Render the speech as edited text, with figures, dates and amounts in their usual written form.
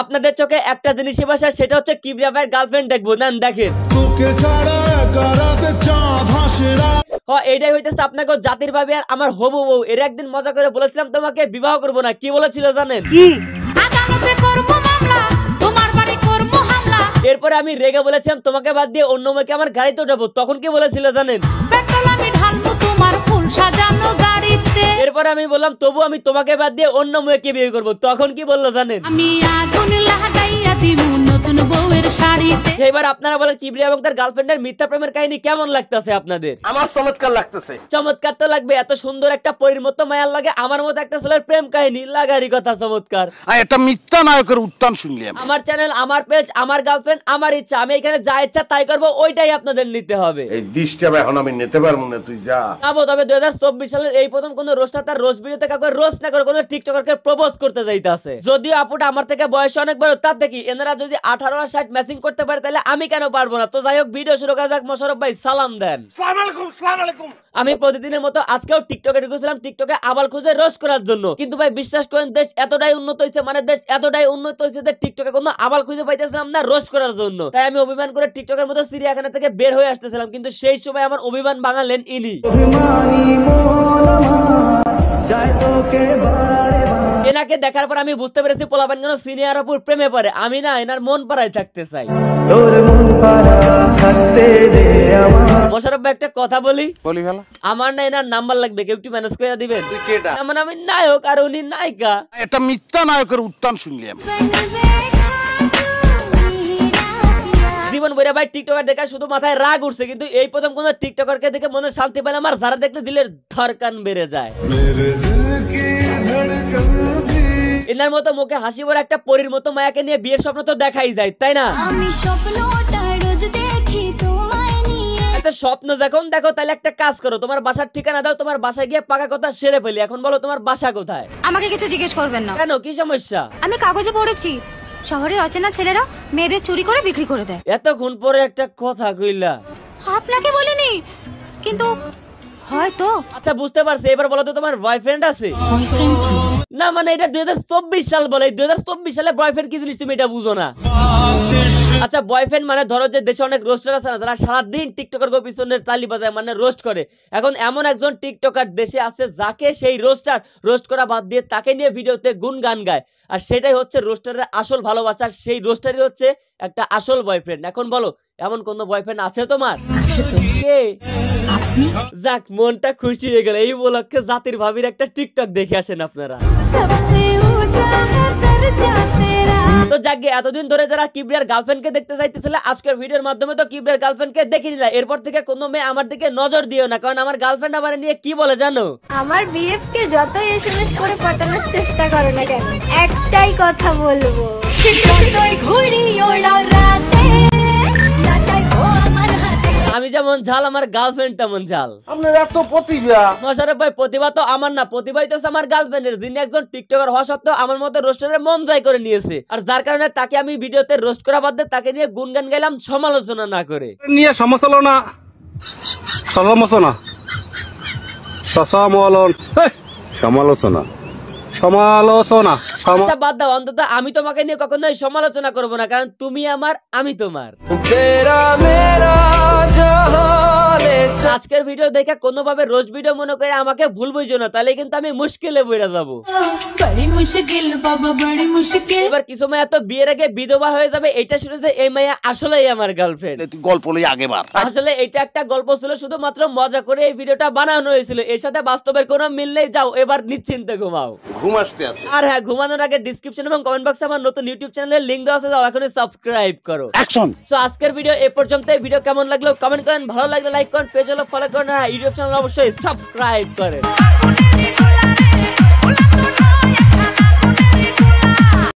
আপনাদের চোখে একটা জিনিসই ভাষা, সেটা হচ্ছে কিবরিয়া ভাইয়ের গার্লফ্রেন্ড দেখবো। না দেখেন, এটাই হইতেছে আপনাকে জাতির ভাবি আর আমার হবু বউ। এর একদিন মজা করে বলেছিলাম তোমাকে বিবাহ করবো না, কি বলেছিল জানেন? এরপরে আমি রেগে বলেছিলাম তোমাকে বাদ দিয়ে অন্য মেয়েকে আমার গাড়িতে উঠাবো, তখন কি বলেছিল জানেন? এরপরে আমি বললাম তবু আমি তোমাকে বাদ দিয়ে অন্য মেয়েকে বিয়ে করবো, তখন কি বললো জানেন? এবার আপনারা বলেন কিবরিয়া এবং তার গার্লফ্রেন্ডের মিথ্যা প্রেমের কাহিনী কেমন লাগতেছে আপনাদের? আমার চমৎকার লাগতেছে। চমৎকার তো লাগবে, এত সুন্দর একটা পরীর মতো মায়ার লাগে আমার মতো একটা ছেলের প্রেম কাহিনী লাগারই কথা চমৎকার। আর এটা মিথ্যা নায়কের উত্থান শুনলাম। আমার চ্যানেল, আমার পেজ, আমার গার্লফ্রেন্ড, আমার ইচ্ছা, আমি এখানে যা ইচ্ছা তাই করবো, ওইটাই আপনাদের নিতে হবে। এই ডিশটা এখন আমি নিতে পারবো না, তুই যা। তবে 2024 সালের এই প্রথম কোন রোস্টার তার রোস্ট ভিডিওতে কাউকে রোস্ট না করে কোন টিকটকারকে প্রপোজ করতে যাইতাছে। যদিও আপুটা আমার থেকে বয়সে অনেক বড়, তাতে কি এনারা যদি 18 আর 60 ম্যাচিং করতে পারে তাহলে আমি কেন পারবো না? তো যাই হোক, ভিডিও শুরু করা যাক। মোশাররফ ভাই সালাম দেন। আসসালামু আলাইকুম। আসসালামু আলাইকুম। আমি প্রতিদিনের মতো আজকেও টিকটকে ঢুকেছিলাম টিকটকে আবাল খুঁজে রোস্ট করার জন্য, কিন্তু ভাই বিশ্বাস করেন দেশ এতটাই উন্নত হয়েছে, মানে দেশ এতটাই উন্নত হয়েছে যে টিকটকে কোনো আবাল খুঁজে পাইতেছিলাম না রোস্ট করার জন্য। তাই আমি অভিমান করে টিকটকের মতো চিড়িয়াখানা থেকে বের হয়ে আসতেছিলাম, কিন্তু সেই সময় আমার অভিমান ভাঙালেন ইনি। এনাকে দেখার পর আমি বুঝতে পেরেছি পোলাপান কেন সিনিয়র আপুর প্রেমে পড়ে। আমি না এনার মন পাড়ায় থাকতে চাই। মোশাররফ ভাই একটা কথা বলি ভালো। আমার না এনার নাম্বার লাগবে, কেউ একটু ম্যানেজ করে দিবেন? তুই কেডা? মানে আমি নায়ক আর উনি নায়িকা। এটা মিথ্যা নায়কের উত্থান শুনলাম। জীবন বইরা ভাই টিকটকার দেখা শুধু মাথায় রাগ উঠছে, কিন্তু এই প্রথম কোন টিকটকারকে দেখে মনে শান্তি পেলাম। আর যারা দেখলে দিলের ধড়কান বেড়ে যায়। এনার মতো মুখে হাসি ভরা একটা পরীর মতো মায়াকে নিয়ে বিয়ের স্বপ্ন তো দেখাই যায়, তাই না? একটা স্বপ্ন যখন দেখো তাহলে একটা কাজ করো, তোমার বাসার ঠিকানা দাও, তোমার বাসায় গিয়ে পাকা কথা সেরে ফেলি। এখন বলো তোমার বাসা কোথায়? আমাকে কিছু জিজ্ঞেস করবেন না। কেন, কি সমস্যা? আমি কাগজে পড়েছি শহরের অচেনা ছেলেরা মেয়েদের চুরি করে বিক্রি করে দেয়। এতক্ষণ পরে একটা কথা কইলা। আপনাকে বলিনি, কিন্তু হয়তো। আচ্ছা বুঝতে পারছি, এবার বলো তো তোমার বয়ফ্রেন্ড আছে? না মানে এটা 2024 সাল বলে, 2024 সালে বয়ফ্রেন্ড কি জিনিস তুমি এটা বুঝো না? আচ্ছা বয়ফ্রেন্ড মানে ধরো যে দেশে অনেক রোস্টার আছে না, যারা সারাদিন টিকটকার পিছনের তালি বাজায়, মানে রোস্ট করে। এখন এমন একজন টিকটকার দেশে আছে যাকে সেই রোস্টার রোস্ট করা বাদ দিয়ে তাকে নিয়ে ভিডিওতে গুনগান গায়, আর সেটাই হচ্ছে রোস্টারের আসল ভালোবাসা। সেই রোস্টারই হচ্ছে একটা আসল বয়ফ্রেন্ড। এখন বলো এমন কোন বয়ফ্রেন্ড আছে তোমার? আছে তো। কে? আপনি। যাক, মনটা খুশি হয়ে গেল। এই উপলক্ষে জাতির ভাবির একটা টিকটক দেখে আসেন আপনারা। তো যাকে এতদিন ধরে যারা কিবরিয়ার গার্লফ্রেন্ডকে দেখতে চাইতেছিল, আজকের ভিডিওর মাধ্যমে তো কিবরিয়ার গার্লফ্রেন্ডকে দেখে নিলা। এরপর থেকে কোনো মেয়ে আমার দিকে নজর দিও না, কারণ আমার গার্লফ্রেন্ড আমার নিয়ে কি বলে জানো? আমার বিএফকে যতই এসএমএস করে পাঠানোর চেষ্টা করো না কেন, একটাই কথা বলবো, যতই ঘুরি ওড়াও রাতে, আমি যেমন ঝাল আমার গার্লফ্রেন্ড তেমন ঝাল। আপনার এত প্রতিভা। মোশাররফ ভাই প্রতিভা তো আমার না, প্রতিভাই তো আমার গার্লফ্রেন্ডের, যিনি একজন টিকটকার হওয়া সত্ত্বেও আমার মতো রোস্টারের মন জয় করে নিয়েছে। আর যার কারণে তাকে আমি ভিডিওতে রোস্ট করা বাদ দিয়ে তাকে নিয়ে গুনগান গাইলাম সমালোচনা না করে। নিয়ে সমালোচনা আচ্ছা বাদ দাও, অন্তত আমি তোমাকে নিয়ে কখনোই সমালোচনা করবো না, কারণ তুমি আমার, আমি তোমার। আজকের ভিডিও দেখে কোনোভাবে রোজ ভিডিও মনে করে আমাকে ভুল বুঝো না, তাহলে কিন্তু আমি মুশকিলে পড়ে যাবো। এবার কিছু মায়া তো বিয়ের আগে বিধবা হয়ে যাবে, এটা শুনে যে এই মায়া আসলেই আমার গার্লফ্রেন্ড। গল্প লই আগেবার। আসলে এটা একটা গল্প ছিল, শুধুমাত্র মজা করে এই ভিডিওটা বানানো হয়েছিল। এর সাথে বাস্তবের কোনো মিল নেই। যাও এবার নিশ্চিন্তে ঘুমাও। ঘুম আসতে আছে। আর হ্যাঁ, ঘুমানোর আগে ডেসক্রিপশন এবং কমেন্ট বক্সে আমার নতুন ইউটিউব চ্যানেলের লিংক দেওয়া আছে, যাও এখনই সাবস্ক্রাইব করো। অ্যাকশন। সো আজকের ভিডিও এ পর্যন্ত। ভিডিও কেমন লাগলো কমেন্ট করেন, ভালো লাগলে লাইক করেন, পেজ হলো ফলো করেন, আর ইউটিউব চ্যানেল অবশ্যই সাবস্ক্রাইব করেন।